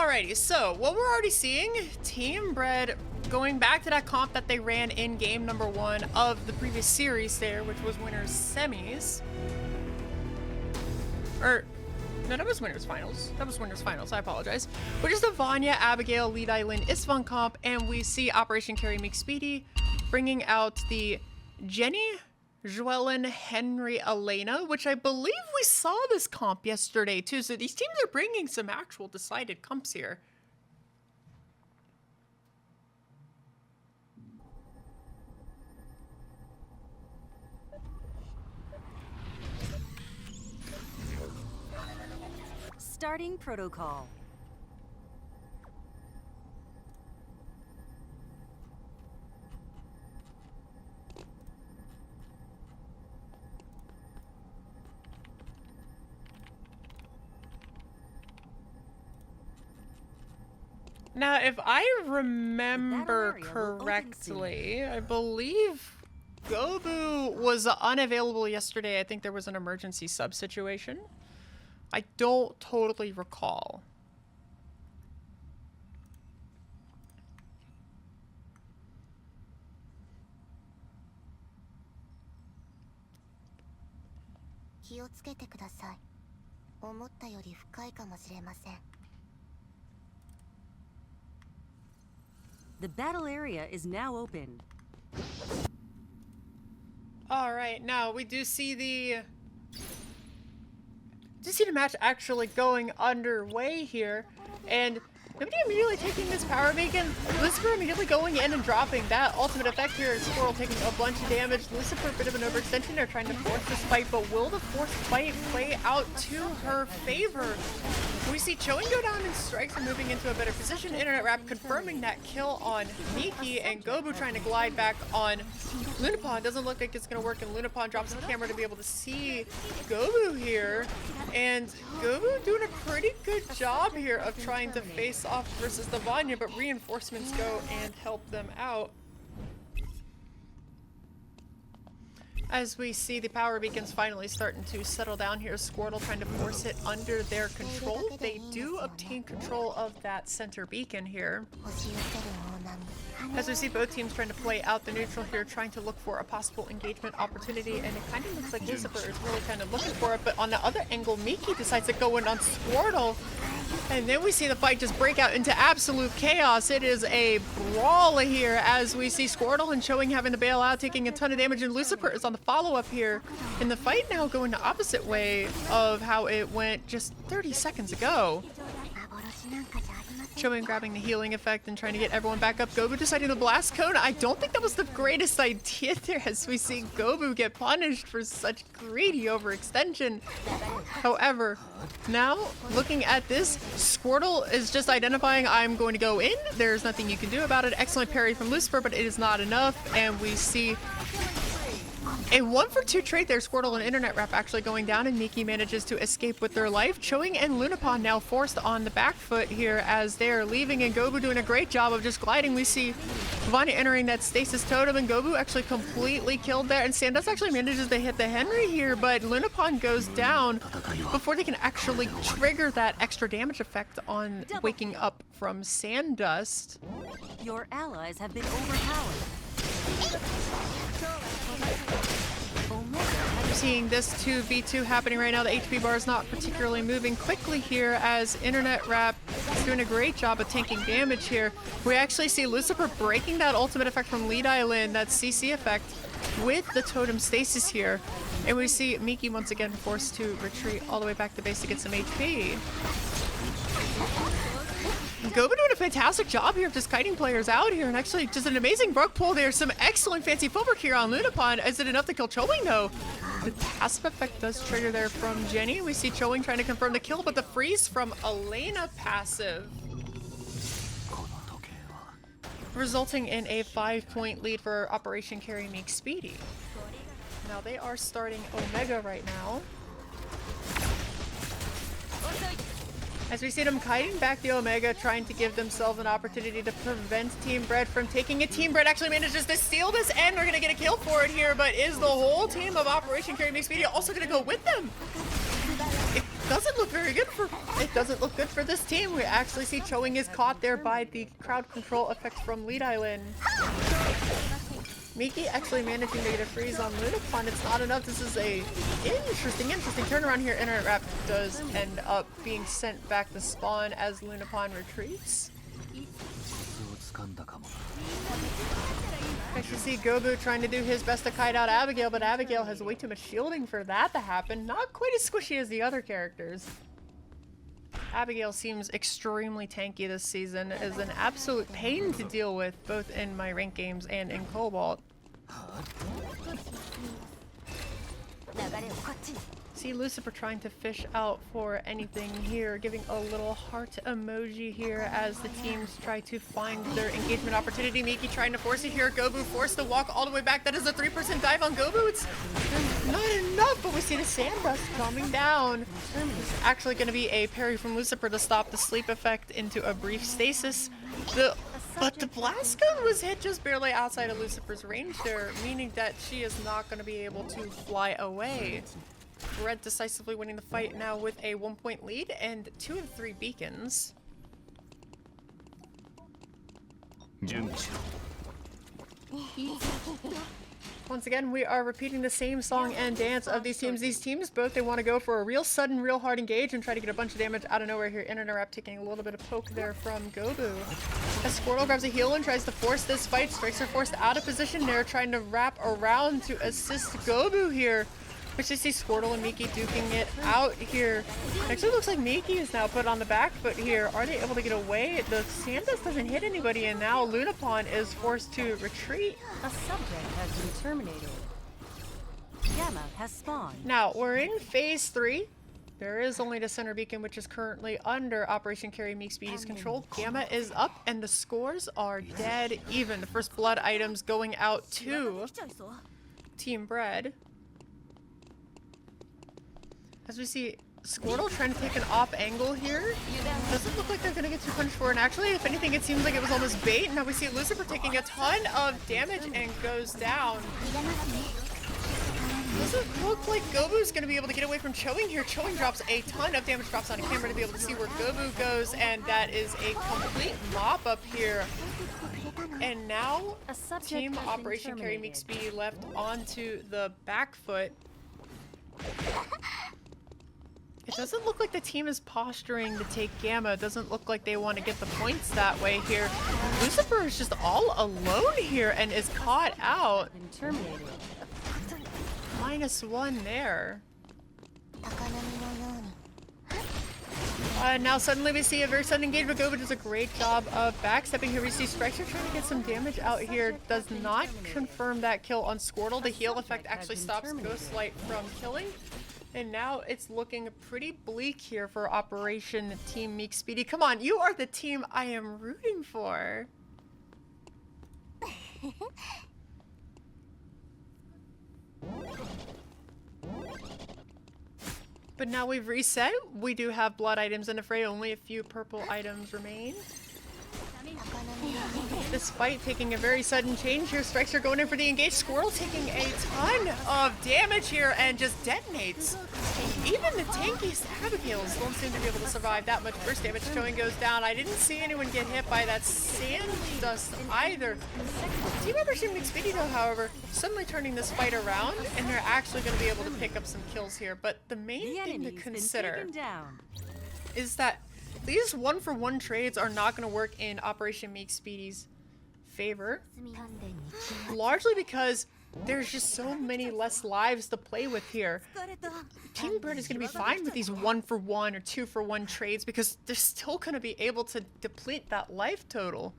Alrighty, so what we're already seeing, Team Bread going back to that comp that they ran in game number 1 of the previous series there, which was winners semis. Or, no, that was winners finals. That was winners finals, I apologize. Which is the Vanya, Abigail, Lead Island, Istvan comp, and we see Operation Carry Meekspeedy bringing out the Jenny, Joellen, Henry, Elena, which I believe we saw this comp yesterday too. So these teams are bringing some actual decided comps here. Starting protocol. Now, if I remember correctly, I believe Gobu was unavailable yesterday. I think there was an emergency sub situation. I don't totally recall. The battle area is now open. All right, now we do see the match actually going underway here, and nobody immediately taking this power beacon. Lucifer immediately going in and dropping that ultimate effect here. Squirrel taking a bunch of damage. Lucifer a bit of an overextension. They're trying to force this fight, but will the forced fight play out to her favor? We see Choing go down in strikes and moving into a better position. Internet Wrap confirming that kill on Miki, and Gobu trying to glide back on Lunapon. Doesn't look like it's going to work, and Lunapon drops the camera to be able to see Gobu here. And Gobu doing a pretty good job here of trying to face off versus the Vanya, but reinforcements go and help them out. As we see the power beacons finally starting to settle down here, Squirtle trying to force it under their control. They do obtain control of that center beacon here. As we see both teams trying to play out the neutral here, trying to look for a possible engagement opportunity, and it kind of looks like Lucifer is really kind of looking for it, but on the other angle, Miki decides to go in on Squirtle, and then we see the fight just break out into absolute chaos. It is a brawl here as we see Squirtle and Choing having to bail out, taking a ton of damage, and Lucifer is on the follow-up here, and the fight now going the opposite way of how it went just 30 seconds ago. Choing grabbing the healing effect and trying to get everyone back up. Gobu deciding to blast cone. I don't think that was the greatest idea there, as we see Gobu get punished for such greedy overextension. However, now looking at this, Squirtle is just identifying, I'm going to go in. There's nothing you can do about it. Excellent parry from Lucifer, but it is not enough. And we see a 1-for-2 trade there. Squirtle and Internet Wrap actually going down, and Miki manages to escape with their life. Choing and Lunapon now forced on the back foot here as they're leaving, and Gobu doing a great job of just gliding. We see Vanya entering that stasis totem, and Gobu actually completely killed there, and Sandust actually manages to hit the Henry here, but Lunapon goes down before they can actually trigger that extra damage effect on waking up from Sandust. Your allies have been overpowered. We're seeing this 2v2 happening right now. The HP bar is not particularly moving quickly here as Internet Wrap is doing a great job of tanking damage here. We actually see Lucifer breaking that ultimate effect from Lead Island, that CC effect, with the totem stasis here. And we see Miki once again forced to retreat all the way back to base to get some HP. Gobu doing a fantastic job here of just kiting players out here, and actually just an amazing rug pull there. Some excellent fancy footwork here on Lunapon. Is it enough to kill Choing though? The passive effect does trigger there from Jenny. We see Choing trying to confirm the kill, but the freeze from Elena passive, resulting in a 5-point lead for Operation Carry Meekspeedy. Now they are starting Omega right now, as we see them kiting back the Omega, trying to give themselves an opportunity to prevent Team Bread from taking it. Team Bread actually manages to steal this, and they're going to get a kill for it here, but is the whole team of Operation Carry Meekspeedy also going to go with them? It doesn't look very It doesn't look good for this team. We actually see Choing is caught there by the crowd control effect from Lead Island. Miki actually managing to get a freeze on Lunapon. It's not enough. This is a interesting turnaround here. Internet Rap does end up being sent back to spawn as Lunapon retreats. Next we see Gobu trying to do his best to kite out Abigail, but Abigail has way too much shielding for that to happen. Not quite as squishy as the other characters. Abigail seems extremely tanky this season, is an absolute pain to deal with, both in my ranked games and in Cobalt. See Lucifer trying to fish out for anything here, giving a little heart emoji here as the teams try to find their engagement opportunity. Miki trying to force it here. Gobu forced to walk all the way back. That is a 3% dive on Gobu. It's not enough, but we see the sand dust coming down. It's actually going to be a parry from Lucifer to stop the sleep effect into a brief stasis. But the blast cone was hit just barely outside of Lucifer's range there, meaning that she is not going to be able to fly away. Bread decisively winning the fight now with a 1-point lead and 2 of 3 beacons. Once again, we are repeating the same song and dance of these teams. These teams both, they want to go for a real sudden, real hard engage and try to get a bunch of damage out of nowhere here. Internet Rap taking a little bit of poke there from Gobu. As Squirtle grabs a heal and tries to force this fight, Strikes are forced out of position. They're trying to wrap around to assist Gobu here. Which you see Squirtle and Miki duking it out here. Actually looks like Miki is now put on the back foot here. Are they able to get away? The sand dust doesn't hit anybody, and now Lunapon is forced to retreat. A subject has been terminated. Gamma has spawned. Now, we're in phase 3. There is only the center beacon, which is currently under Operation Carry Meekspeedy's control. Gamma is up, and the scores are dead even. The first blood items going out to Team Bread. As we see Squirtle trying to take an off angle here. Doesn't look like they're going to get too punished for it. And actually, if anything, it seems like it was almost bait. Now we see Lucifer taking a ton of damage and goes down. Doesn't look like Gobu's going to be able to get away from Choing here. Choing drops a ton of damage, drops on a camera to be able to see where Gobu goes. And that is a complete mop up here. And now, Team Operation Carry Meekspeedy left onto the back foot. It doesn't look like the team is posturing to take Gamma. It doesn't look like they want to get the points that way here. Lucifer is just all alone here and is caught out. -1 there. Now suddenly we see a very sudden engagement. Gobu does a great job of backstepping here. We see Striker trying to get some damage out here. Does not confirm that kill on Squirtle. The heal effect actually stops Ghostlight from killing. And now it's looking pretty bleak here for Operation Team Meekspeedy. Come on, you are the team I am rooting for. But now we've reset. We do have blood items in the fray. Only a few purple items remain. This fight taking a very sudden change here. Strikes are going in for the engage. Squirrel taking a ton of damage here and just detonates. Even the tankiest Abigails don't seem to be able to survive that much burst damage. Choing goes down. I didn't see anyone get hit by that sand dust either. Team Operation Meekspeedy though, however, suddenly turning this fight around, and they're actually going to be able to pick up some kills here. But the main thing to consider is that these 1-for-1 trades are not going to work in Operation Meekspeedy's favor, largely because there's just so many less lives to play with here. Team Bread is going to be fine with these 1-for-1 or 2-for-1 trades because they're still going to be able to deplete that life total.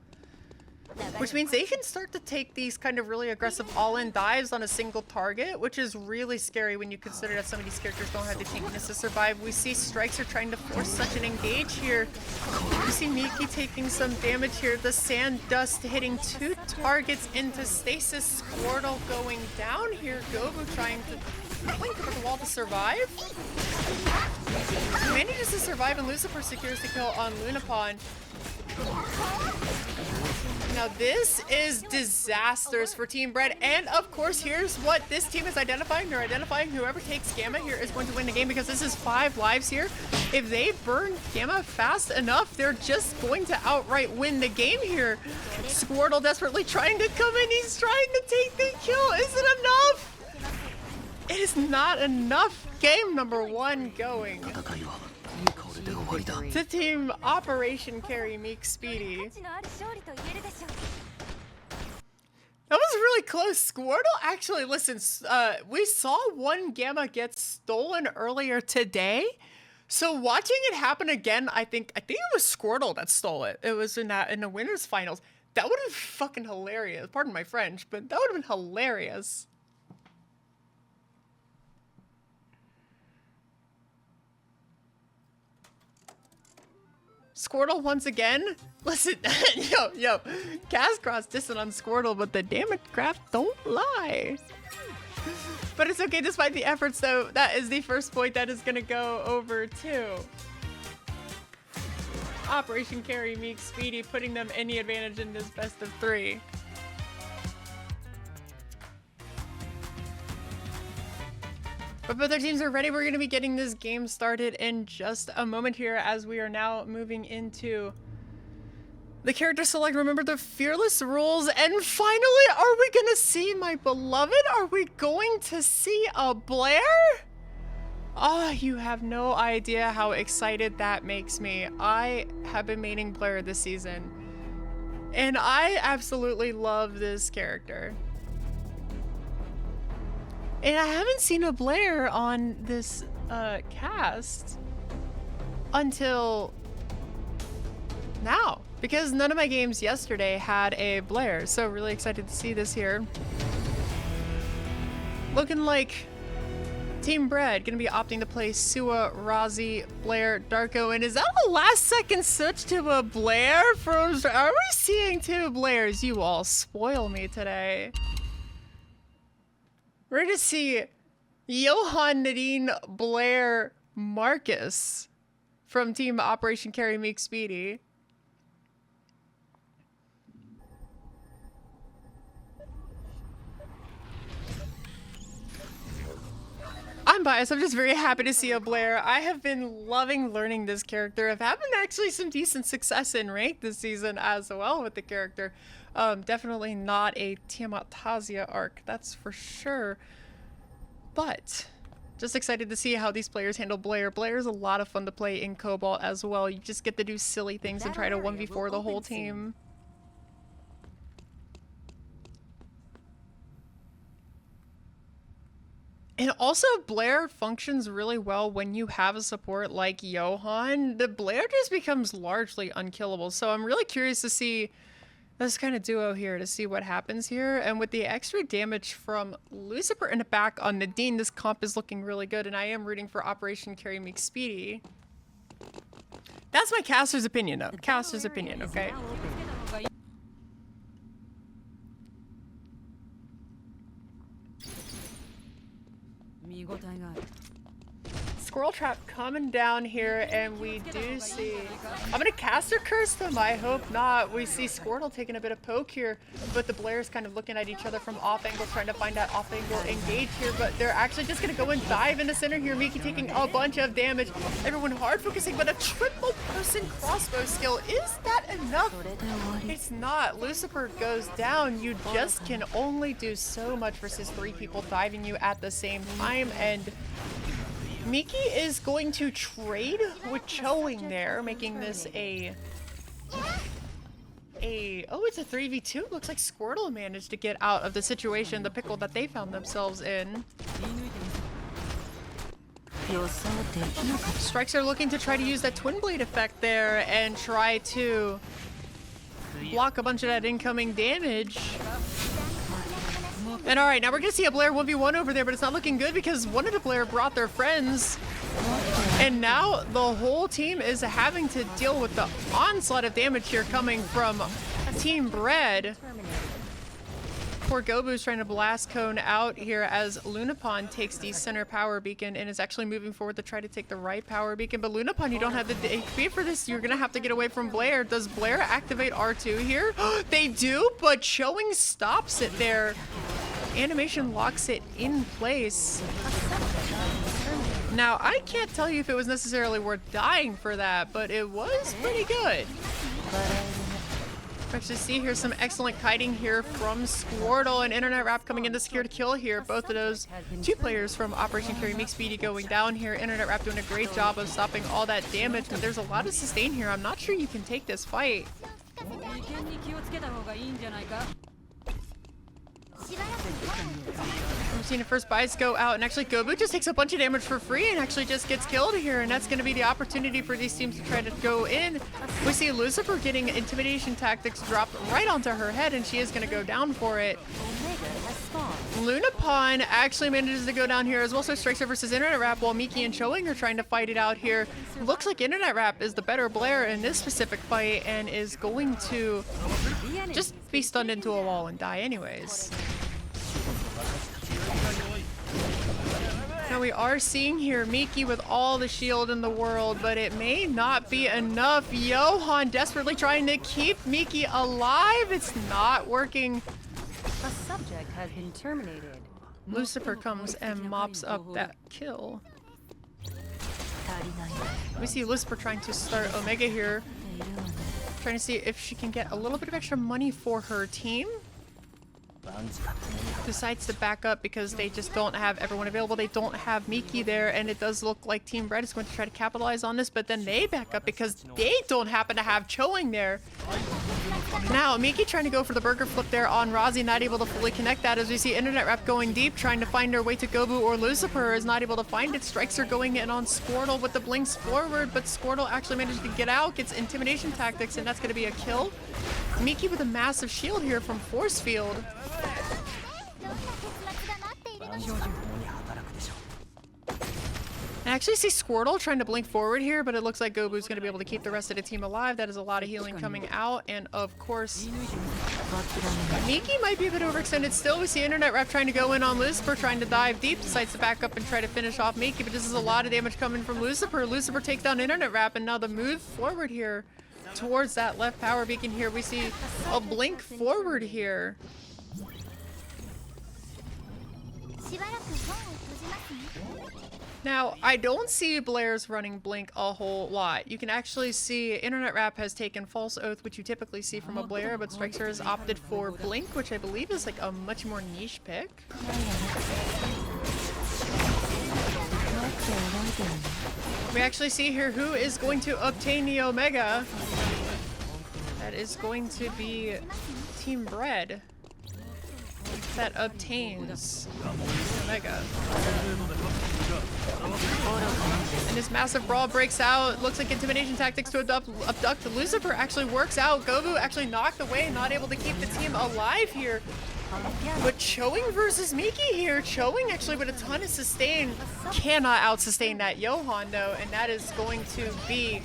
Which means they can start to take these kind of really aggressive all-in dives on a single target, which is really scary when you consider that some of these characters don't have the tankiness to survive. We see Strikes are trying to force such an engage here. We see Miki taking some damage here. The sand dust hitting 2 targets into stasis. Squirtle going down here. Gobu trying to link over the wall to survive. He manages to survive, and Lucifer secures the kill on Lunapon. Now this is disastrous for Team Bread, and of course here's what this team is identifying. They're identifying whoever takes Gamma here is going to win the game, because this is 5 lives here. If they burn Gamma fast enough, they're just going to outright win the game here. Squirtle desperately trying to come in. He's trying to take the kill. Is it enough? It is not enough. Game number 1 going to Team Operation Carry Meekspeedy. That was really close. Squirtle actually, listen, we saw one Gamma get stolen earlier today. So watching it happen again, I think it was Squirtle that stole it. It was in the winners finals. That would have been fucking hilarious. Pardon my French, but that would have been hilarious. Squirtle once again. Listen, yo, Cast Cross dissing on Squirtle, but the damage graph don't lie. But it's okay despite the efforts, though. That is the first point that is gonna go over to Operation Carry Meekspeedy, putting them any advantage in this best of 3. But both our teams are ready. We're going to be getting this game started in just a moment here, as we are now moving into the character select. Remember the fearless rules. And finally, are we going to see my beloved? Are we going to see a Blair? Oh, you have no idea how excited that makes me. I have been maining Blair this season, and I absolutely love this character. And I haven't seen a Blair on this cast until now, because none of my games yesterday had a Blair. So really excited to see this here. Looking like Team Bread gonna be opting to play Sua, Razi, Blair, Darko. And is that a last second switch to a Blair from? Are we seeing 2 Blairs? You all spoil me today. We're gonna see Johan, Nadine, Blair, Marcus from Team Operation Carry Meekspeedy. I'm biased. I'm just very happy to see a Blair. I have been loving learning this character. I've had actually some decent success in rank this season as well with the character. Definitely not a Tiamat Tazia arc, that's for sure. But just excited to see how these players handle Blair. Blair is a lot of fun to play in Cobalt as well. You just get to do silly things and try to 1v4 the whole team. And also, Blair functions really well when you have a support like Johan. The Blair just becomes largely unkillable. So I'm really curious to see this kind of duo here, to see what happens here. And with the extra damage from Lucifer in the back on Nadine, this comp is looking really good. And I am rooting for Operation Carry Meekspeedy. That's my caster's opinion, though. Caster's opinion, okay? Squirrel Trap coming down here, and we do see... I'm gonna caster curse them, I hope not. We see Squirtle taking a bit of poke here, but the Blairs kind of looking at each other from off angle, trying to find that off angle engage here, but they're actually just gonna go and dive in the center here. Miki taking a bunch of damage. Everyone hard focusing, but a triple person crossbow skill. Is that enough? It's not. Lucifer goes down. You just can only do so much versus 3 people diving you at the same time, and Miki is going to trade with Choing there, making this oh, it's a 3v2. Looks like Squirtle managed to get out of the situation, the pickle that they found themselves in. Strikes are looking to try to use that Twin Blade effect there and try to block a bunch of that incoming damage. And alright, now we're gonna see a Blair 1v1 over there, but it's not looking good because one of the Blair brought their friends. And now the whole team is having to deal with the onslaught of damage here coming from Team Bread. Of before Gobu's trying to blast cone out here as Lunapon takes the center power beacon and is actually moving forward to try to take the right power beacon. But Lunapon, you don't have the HP for this. You're gonna have to get away from Blair. Does Blair activate R2 here? They do, but Showing stops it there. Animation locks it in place. Now, I can't tell you if it was necessarily worth dying for that, but it was pretty good. Actually see here some excellent kiting here from Squirtle and Internet Wrap coming in to secure to kill here. Both of those two players from Operation Carry Meekspeedy going down here. Internet Wrap doing a great job of stopping all that damage, but there's a lot of sustain here. I'm not sure you can take this fight. We've seen the first buys go out, and actually Gobu just takes a bunch of damage for free and actually just gets killed here, and that's going to be the opportunity for these teams to try to go in. We see Lucifer getting intimidation tactics dropped right onto her head, and she is going to go down for it. Lunapon actually manages to go down here as well, so Strikes her versus Internet Wrap while Miki and Showing are trying to fight it out here. Looks like Internet Wrap is the better Blair in this specific fight and is going to just be stunned into a wall and die anyways. Now we are seeing here Miki with all the shield in the world, but it may not be enough. Johan desperately trying to keep Miki alive. It's not working. A subject has been terminated. Lucifer comes and mops up that kill. We see Lucifer trying to start Omega here. Trying to see if she can get a little bit of extra money for her team. Decides to back up because they just don't have everyone available. They don't have Miki there, and it does look like Team Bread is going to try to capitalize on this, but then they back up because they don't happen to have Choing there. Now, Miki trying to go for the burger flip there on Rozzy, not able to fully connect that as we see Internet Wrap going deep, trying to find her way to Gobu or Lucifer, is not able to find it. Strikes are going in on Squirtle with the blinks forward, but Squirtle actually managed to get out, gets intimidation tactics, and that's going to be a kill. Miki with a massive shield here from Force Field. I actually see Squirtle trying to blink forward here, but it looks like Gobu's going to be able to keep the rest of the team alive. That is a lot of healing coming out, and of course, Miki might be a bit overextended still. We see Internet Wrap trying to go in on Lucifer, trying to dive deep, decides to back up and try to finish off Miki, but this is a lot of damage coming from Lucifer. Lucifer takes down Internet Wrap, and now the move forward here towards that left power beacon here. We see a blink forward here. Now, I don't see Blair's running blink a whole lot. You can actually see Internet Wrap has taken False Oath, which you typically see from a Blair, but Striker has opted for Blink, which I believe is like a much more niche pick. We actually see here who is going to obtain the Omega. That is going to be Team Bread that obtains Omega. And this massive brawl breaks out. Looks like intimidation tactics to abduct Lucifer actually works out. Gobu actually knocked away, not able to keep the team alive here. But Choing versus Miki here. Choing actually with a ton of sustain. Cannot out-sustain that Johan though, and that is going to be...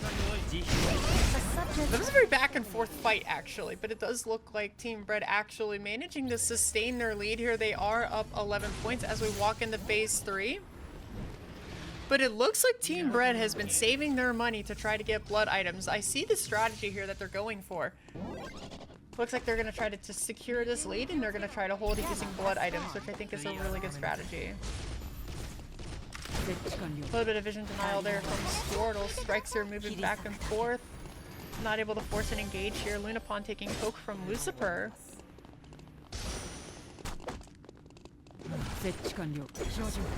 That was a very back and forth fight actually, but it does look like Team Bread actually managing to sustain their lead here. They are up 11 points as we walk into phase 3. But it looks like Team Bread has been saving their money to try to get blood items. I see the strategy here that they're going for. Looks like they're going to try to just secure this lead, and they're going to try to hold it using blood items, which I think is a really good strategy. A little bit of vision denial there from Squirtle. Strikes are moving back and forth. Not able to force an engage here. Lunapon taking poke from Lucifer.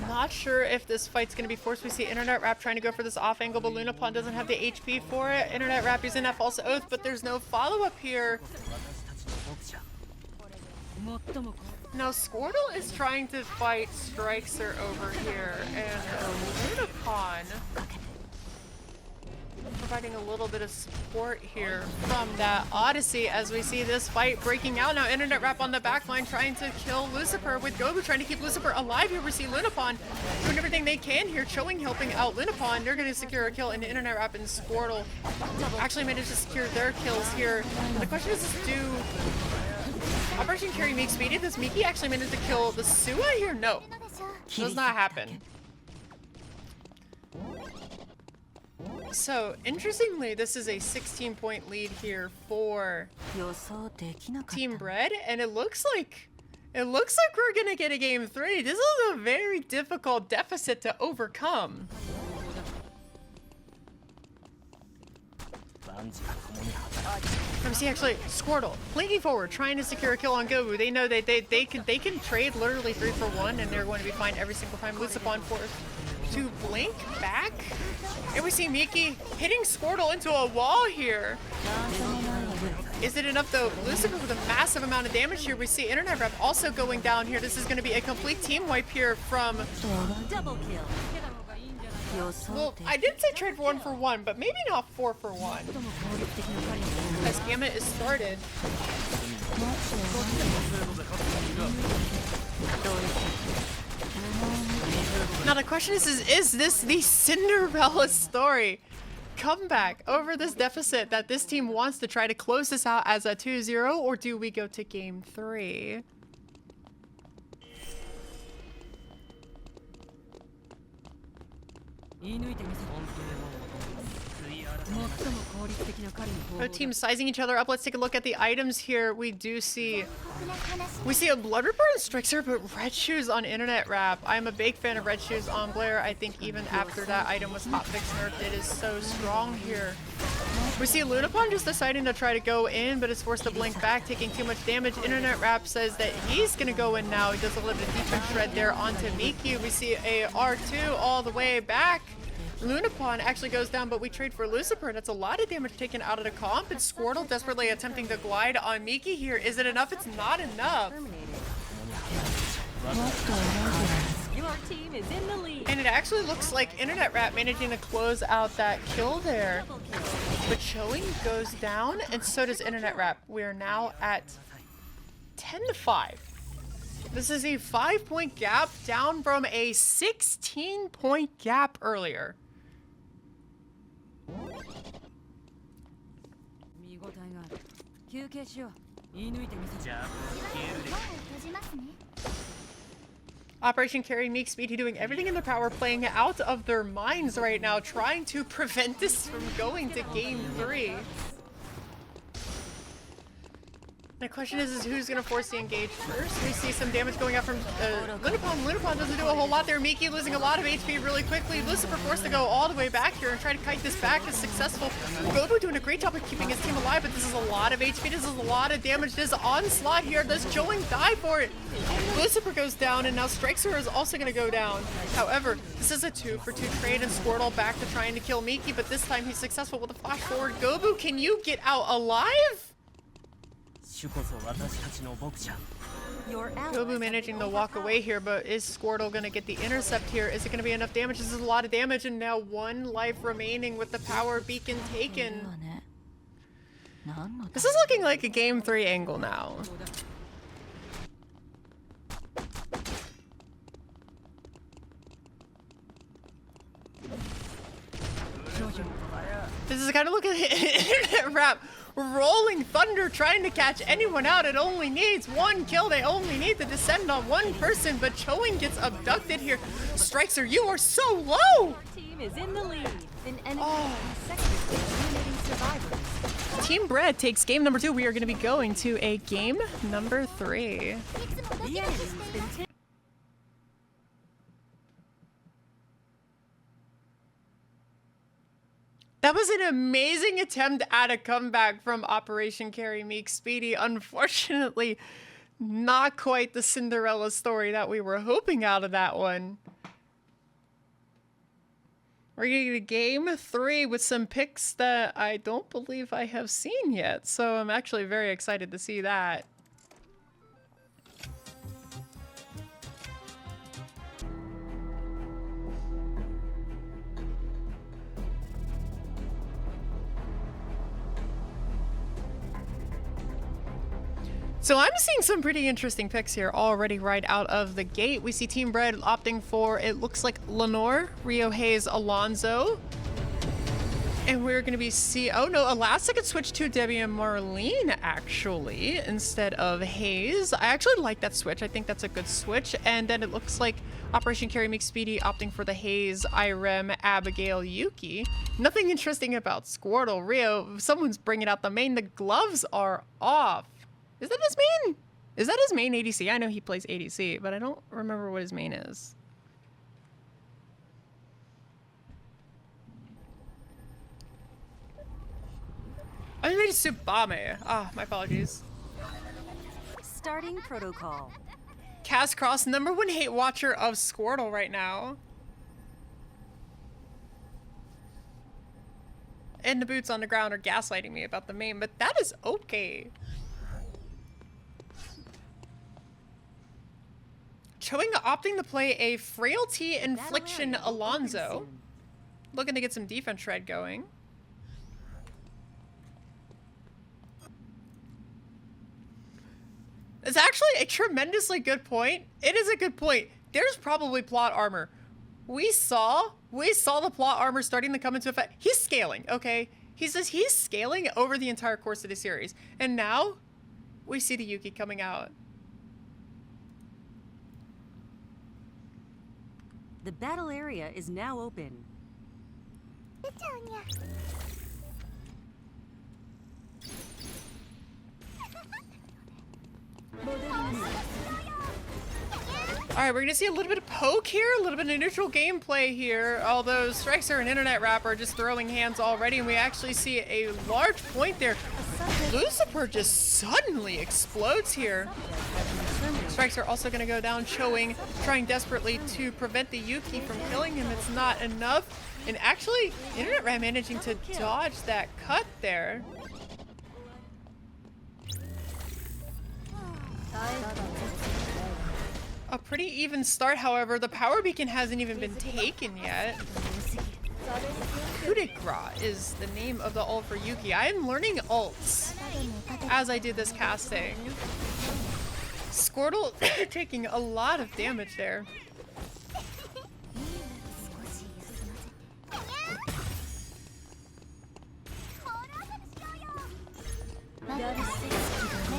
Not sure if this fight's going to be forced. We see Internet Wrap trying to go for this off angle, but Lunapon doesn't have the HP for it. Internet Wrap using that False Oath, but there's no follow-up here. Now, Squirtle is trying to fight Strikester over here, and Lunapon providing a little bit of support here from that Odyssey as we see this fight breaking out. Now Internet Wrap on the back line trying to kill Lucifer with Gobu trying to keep Lucifer alive here. We see Lunapon doing everything they can here, Choing helping out Lunapon. They're going to secure a kill, and Internet Wrap and Squirtle actually managed to secure their kills here. The question is, do Operation Carry Meekspeedy. Does Miki actually manage to kill the Sua here? No. Does not happen. So, interestingly, this is a 16-point lead here for Team Bread, and it looks like we're gonna get a game 3. This is a very difficult deficit to overcome. Let me see, actually, Squirtle blinking forward, trying to secure a kill on Gobu. They know that they can trade literally 3 for 1, and they're going to be fine every single time. Lucifon forced to blink back, and we see Miki hitting Squirtle into a wall here. Is it enough though? Lucifer with a massive amount of damage here. We see Internet Rep also going down here. This is going to be a complete team wipe here from. Double kill. Well, I did say trade 1 for 1, but maybe not 4 for 1. As Gamut is started. Now the question is this the Cinderella story? Comeback over this deficit that this team wants to try to close this out as a 2-0, or do we go to game 3? Both teams sizing each other up. Let's take a look at the items here. We see a Blood Ripper and Strixer, but Red Shoes on Internet Wrap. I'm a big fan of Red Shoes on Blair. I think even after that item was hotfix nerfed, it is so strong here. We see Lunapon just deciding to try to go in, but is forced to blink back, taking too much damage. Internet Wrap says that he's gonna go in now. He does a little bit of defense shred there onto Miki. We see a R2 all the way back. Lunapon actually goes down, but we trade for Lucifer. That's a lot of damage taken out of the comp. And Squirtle desperately attempting to glide on Miki here. Is it enough? It's not enough. Your team is in the lead. And it actually looks like Internet Rat managing to close out that kill there. But Showing goes down, and so does Internet Rat. We are now at 10-5. This is a 5-point gap down from a 16-point gap earlier. Operation Carry Meekspeedy doing everything in their power, playing out of their minds right now, trying to prevent this from going to game 3. The question is who's going to force the engage first? We see some damage going out from Lunapon. Lunapon doesn't do a whole lot there. Miki losing a lot of HP really quickly. Lucifer forced to go all the way back here and try to kite this back. Is successful. Gobu doing a great job of keeping his team alive, but this is a lot of HP. This is a lot of damage. This onslaught here. Does Joing die for it? Lucifer goes down, and now Strixer is also going to go down. However, this is a 2-for-2 trade, and Squirtle back to trying to kill Miki, but this time he's successful with a flash forward. Gobu, can you get out alive? Gobu managing to walk away here, but is Squirtle going to get the intercept here? Is it going to be enough damage? This is a lot of damage, and now 1 life remaining with the power beacon taken. This is looking like a game 3 angle now. This is kind of looking at Internet Wrap. Rolling Thunder trying to catch anyone out. It only needs 1 kill. They only need to descend on 1 person, but Choing gets abducted here. Strixer, you are so low! Your team is in the lead. An enemy eliminating survivors. Team Bread takes game number 2. We are going to be going to a game number 3. The enemy's been That was an amazing attempt at a comeback from Operation Carry Meekspeedy. Unfortunately, not quite the Cinderella story that we were hoping out of that one. We're getting to game 3 with some picks that I don't believe I have seen yet. So I'm actually very excited to see that. So I'm seeing some pretty interesting picks here already right out of the gate. We see Team Bread opting for, it looks like Lenore, Rio Hayes, Alonzo. And we're going to be oh no, Elastic had switched to Debbie and Marlene actually instead of Hayes. I actually like that switch. I think that's a good switch. And then it looks like Operation Carry Meekspeedy opting for the Hayes, Irem, Abigail, Yuki. Nothing interesting about Squirtle. Rio, someone's bringing out the main. The gloves are off. Is that his main? Is that his main ADC? I know he plays ADC, but I don't remember what his main is. I made a Subame. Ah, my apologies. Starting protocol. Cass Cross, #1 hate watcher of Squirtle right now. And the boots on the ground are gaslighting me about the main, but that is okay. Choing opting to play a Frailty Infliction Alonzo. Looking to get some defense shred going. It's actually a tremendously good point. It is a good point. There's probably plot armor. We saw the plot armor starting to come into effect. He's scaling, okay? He's scaling over the entire course of the series. And now we see the Yuki coming out. The battle area is now open. Alright, we're gonna see a little bit of poke here, a little bit of neutral gameplay here, although Strikester and Internet Rapper are just throwing hands already, and we actually see a large point there. Lucifer just suddenly explodes here. Strikester also gonna go down, Choing, trying desperately to prevent the Yuki from killing him. It's not enough. And actually, Internet Rat managing to dodge that cut there. A pretty even start, however. The power beacon hasn't even been taken yet. Coup de grace is the name of the ult for Yuki. I am learning ults as I did this casting. Squirtle taking a lot of damage there.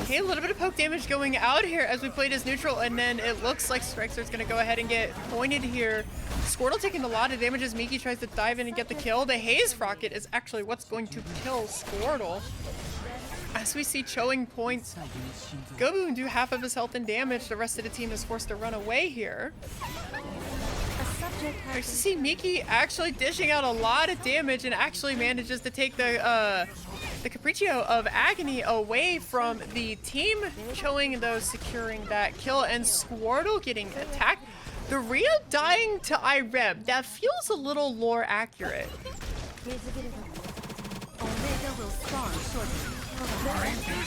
Okay, a little bit of poke damage going out here as we played as neutral, and then it looks like Strikster's gonna go ahead and get pointed here. Squirtle taking a lot of damage as Miki tries to dive in and get the kill. The Haze Rocket is actually what's going to kill Squirtle. As we see Choing points, Gobu do half of his health and damage. The rest of the team is forced to run away here. Nice to see Miki actually dishing out a lot of damage and actually manages to take the Capriccio of Agony away from the team. Choing, though, securing that kill, and Squirtle getting attacked. The Rio dying to Irem. That feels a little lore accurate.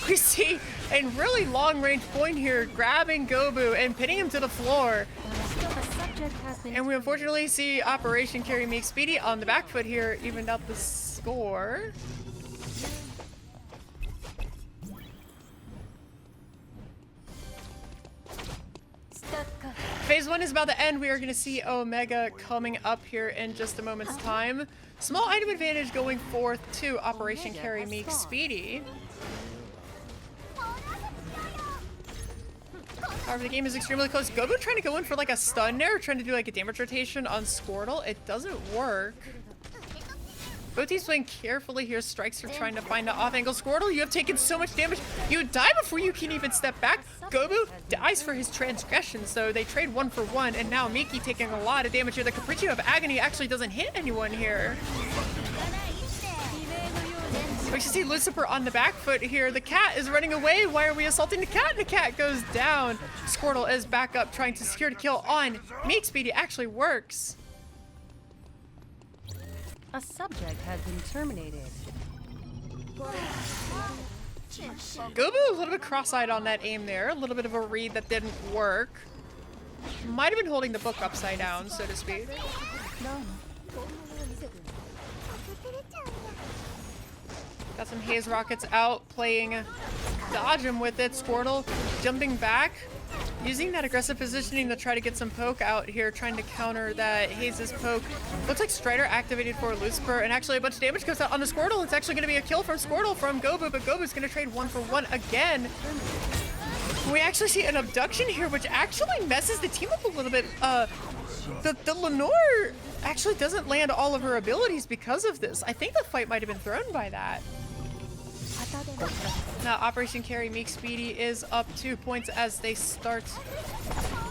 We see a really long range point here, grabbing Gobu and pinning him to the floor. And we unfortunately see Operation Carry Meekspeedy on the back foot here, evened out the score. Phase 1 is about to end. We are going to see Omega coming up here in just a moment's time. Small item advantage going forth to Operation Carry Meekspeedy. However, the game is extremely close. Gobu trying to go in for like a stun there, trying to do like a damage rotation on Squirtle. It doesn't work. Both teams playing carefully here. Strikes are trying to find the off angle. Squirtle, you have taken so much damage. You die before you can even step back. Gobu dies for his transgression, so they trade 1 for 1. And now Miki taking a lot of damage here. The Capriccio of Agony actually doesn't hit anyone here. We should see Lucifer on the back foot here. The cat is running away. Why are we assaulting the cat? The cat goes down. Squirtle is back up trying to secure the kill on Meekspeedy. Actually works. A subject has been terminated. Gobu a little bit cross-eyed on that aim there. A little bit of a read that didn't work. Might have been holding the book upside down, so to speak. Got some Haze Rockets out, playing dodge him with it. Squirtle jumping back. Using that aggressive positioning to try to get some poke out here, trying to counter that Haze's poke. Looks like Strider activated for Lucifer, and actually a bunch of damage goes out on the Squirtle. It's actually going to be a kill from Squirtle from Gobu, but Gobu's going to trade 1-for-1 again. We actually see an abduction here, which actually messes the team up a little bit. The Lenore actually doesn't land all of her abilities because of this. I think the fight might have been thrown by that. Now Operation Carry Meekspeedy is up 2 points as they start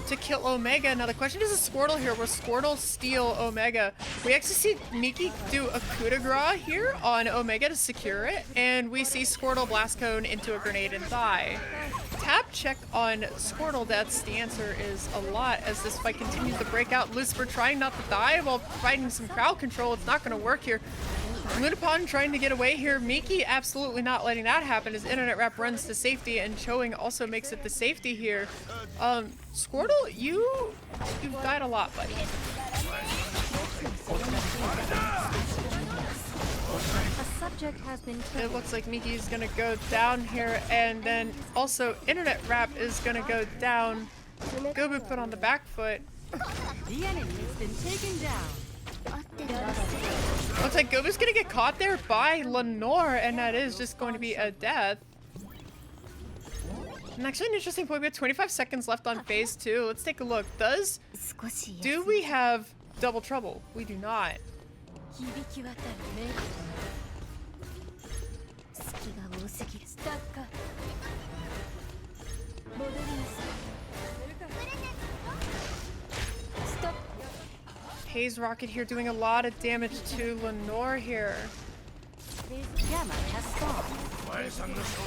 to kill Omega. Now the question is a Squirtle here. Will Squirtle steal Omega? We actually see Miki do a coup de grace here on Omega to secure it, and we see Squirtle blast cone into a grenade and die. Tap check on Squirtle deaths. The answer is a lot as this fight continues to break out. Lucifer trying not to die while fighting some crowd control. It's not going to work here. Lunapon trying to get away here. Miki absolutely not letting that happen as Internet Rap runs to safety, and Choing also makes it to safety here. Squirtle, you've died a lot, buddy. A subject has been It looks like Miki's gonna go down here, and then also Internet Rap is gonna go down. Gobu put on the back foot. The enemy has been taken down. Looks like Gobu's gonna get caught there by Lenore, and that is just going to be a death. And actually an interesting point, we have 25 seconds left on phase 2. Let's take a look. Do we have double trouble? We do not. Haze Rocket here doing a lot of damage to Lenore here.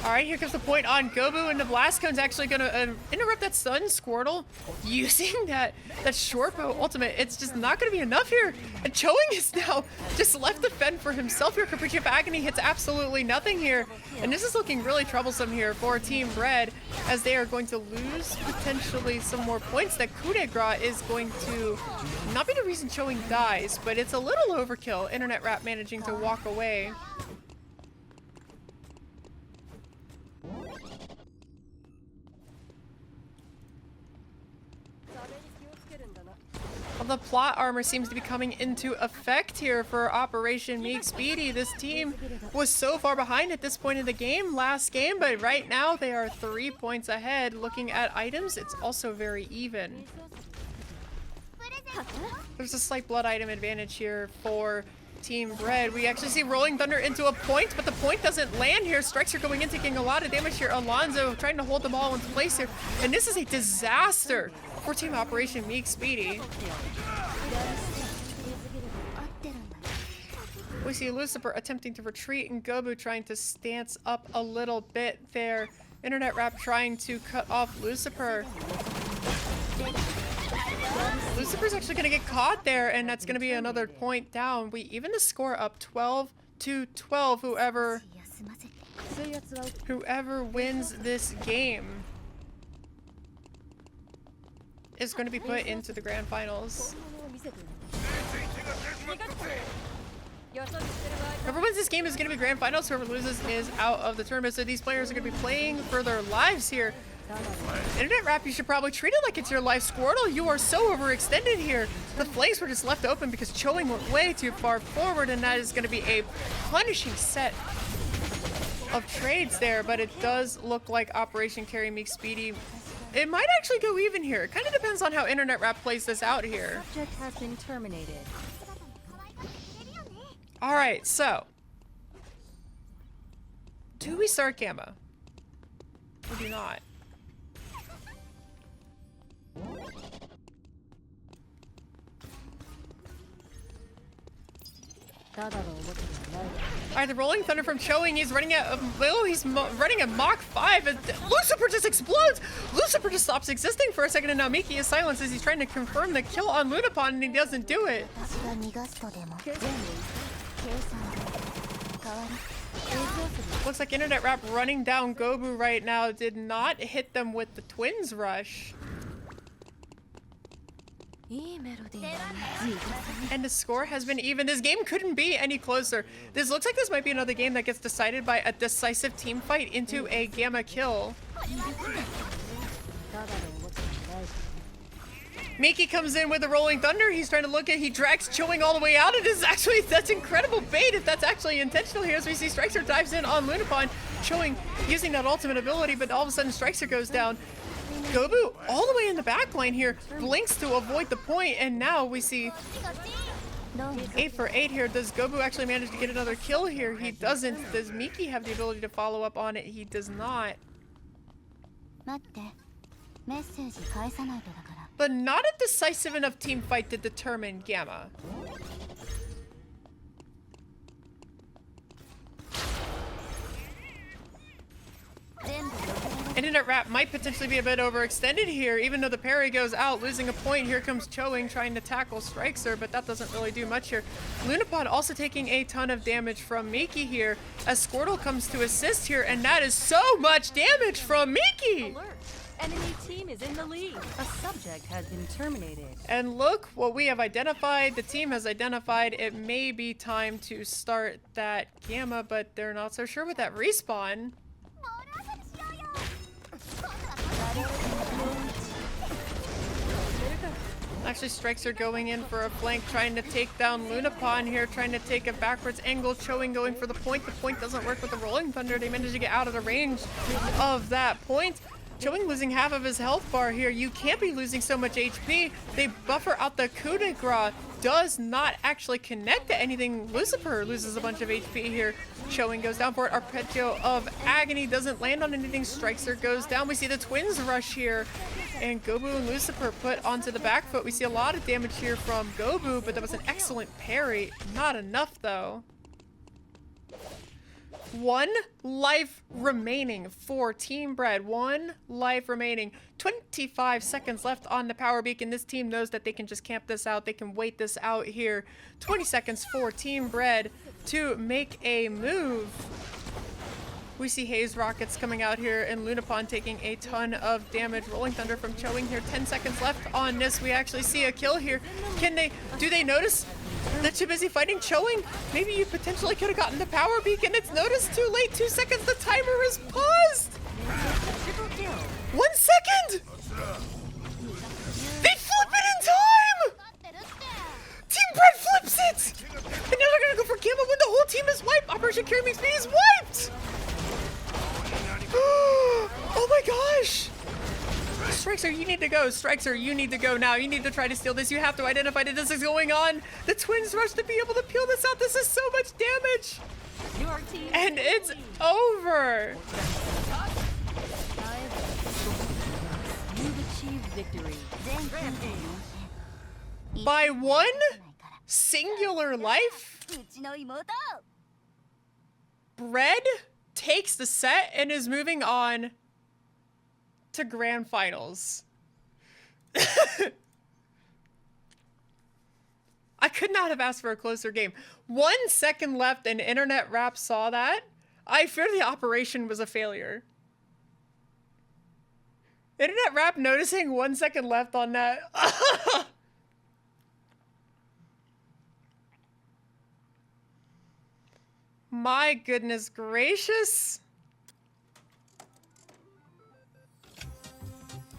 Alright, here comes the point on Gobu, and the blast cone's actually gonna interrupt that stun. Squirtle using that short bow ultimate. It's just not gonna be enough here. And Choing is now just left to fend for himself here. Capriccio of Agony hits absolutely nothing here. And this is looking really troublesome here for Team Bread, as they are going to lose potentially some more points. That coup de grace is going to not be the reason Choing dies, but it's a little overkill. Internet Rap managing to walk away. Well, the plot armor seems to be coming into effect here for Operation Meekspeedy. This team was so far behind at this point in the game, last game, but right now they are 3 points ahead. Looking at items, it's also very even. There's a slight blood item advantage here for Team Bread. We actually see Rolling Thunder into a point, but the point doesn't land here. Strikes are going in, taking a lot of damage here. Alonzo trying to hold the ball into place here, and this is a disaster for Team Operation Meekspeedy. We see Lucifer attempting to retreat, and Gobu trying to stance up a little bit there. Internet Rap trying to cut off Lucifer. Lucifer's actually going to get caught there, and that's going to be another point down. We even the score up 12-12. Whoever wins this game is going to be put into the grand finals. Whoever wins this game is going to be grand finals. Whoever loses is out of the tournament. So these players are going to be playing for their lives here. Internet Rap, you should probably treat it like it's your life. Squirtle, you are so overextended here. The flanks were just left open because Choing went way too far forward, and that is going to be a punishing set of trades there. But it does look like Operation Carry Meekspeedy, it might actually go even here. It kind of depends on how Internet Rap plays this out here. Subject has been terminated. All right, so do we start Gamma? We do not. Alright, the Rolling Thunder from Choing. He's running at he's running at Mach 5. And Lucifer just explodes. Lucifer just stops existing for a second, and now Miki is silenced as he's trying to confirm the kill on Lunapon, and he doesn't do it. Looks like Internet Rap running down Gobu right now did not hit them with the Twins Rush. And the score has been even. This game couldn't be any closer. This looks like this might be another game that gets decided by a decisive team fight into a Gamma kill. Miki comes in with the Rolling Thunder. He's trying to look at, he drags Chewing all the way out. It is actually, that's incredible bait if that's actually intentional here, as we see Strixer dives in on Lunapon. Chewing using that ultimate ability, but all of a sudden Strixer goes down. Gobu all the way in the back line here, blinks to avoid the point, and now we see 8 for 8 here. Does Gobu actually manage to get another kill here? He doesn't. Does Miki have the ability to follow up on it? He does not. But not a decisive enough team fight to determine Gamma. Internet Wrap might potentially be a bit overextended here, even though the parry goes out, losing a point. Here comes Chewing trying to tackle Strixer, but that doesn't really do much here. Lunapod also taking a ton of damage from Miki here, as Squirtle comes to assist here, and that is so much damage from Miki! Alert! Enemy team is in the lead. A subject has been terminated. And look what we have identified. The team has identified it may be time to start that Gamma, but they're not so sure with that respawn. Actually, Strixer going in for a flank, trying to take down Lunapon here, trying to take a backwards angle. Chewing going for the point. The point doesn't work with the Rolling Thunder. They managed to get out of the range of that point. Chewing losing half of his health bar here. You can't be losing so much HP. They buffer out the coup de grace. Does not actually connect to anything. Lucifer loses a bunch of HP here. Chewing goes down for it. Arpeggio of Agony doesn't land on anything. Strixer goes down. We see the twins rush here. And Gobu and Lucifer put onto the back foot. We see a lot of damage here from Gobu, but that was an excellent parry. Not enough, though. 1 life remaining for Team Bread. 1 life remaining. 25 seconds left on the power beacon. This team knows that they can just camp this out. They can wait this out here. 20 seconds for Team Bread to make a move. We see Haze Rockets coming out here and Lunapon taking a ton of damage. Rolling Thunder from Chewing here. 10 seconds left on this. We actually see a kill here. Do they notice? They're too busy fighting Chewing. Maybe you potentially could have gotten the power beacon. It's noticed too late. 2 seconds. The timer is paused. 1 second. They flip it in time. Team Bread flips it. And now they're going to go for Gamma when the whole team is wiped. Operation Carry Meekspeedy is wiped. Oh my gosh. Strixer, you need to go. Strixer, you need to go now. You need to try to steal this. You have to identify that this is going on. The twins rush to be able to peel this out. This is so much damage. And it's over. You've achieved victory. By 1 singular life, Bread takes the set and is moving on to grand finals. I could not have asked for a closer game. 1 second left and Internet Wrap saw that. I fear the operation was a failure. Internet Wrap noticing 1 second left on that. My goodness gracious.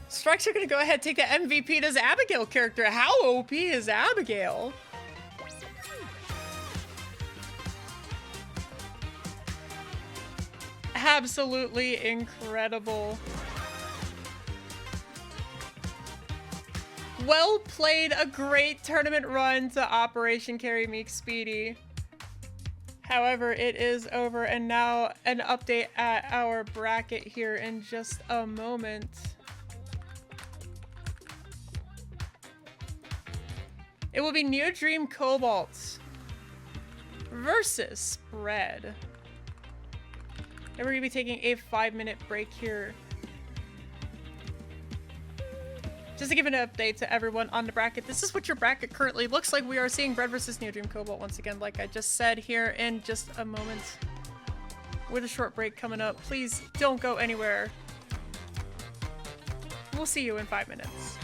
Strixer gonna go ahead and take the MVP to his Abigail character. How OP is Abigail? Absolutely incredible. Well played, a great tournament run to Operation Carry Meekspeedy. However, it is over, and now an update at our bracket here in just a moment. It will be New Dream Cobalt versus Bread. And we're gonna be taking a 5-minute break here. Just to give an update to everyone on the bracket, this is what your bracket currently looks like. We are seeing Bread versus New Dream Cobalt once again, like I just said here in just a moment. With a short break coming up. Please don't go anywhere. We'll see you in 5 minutes.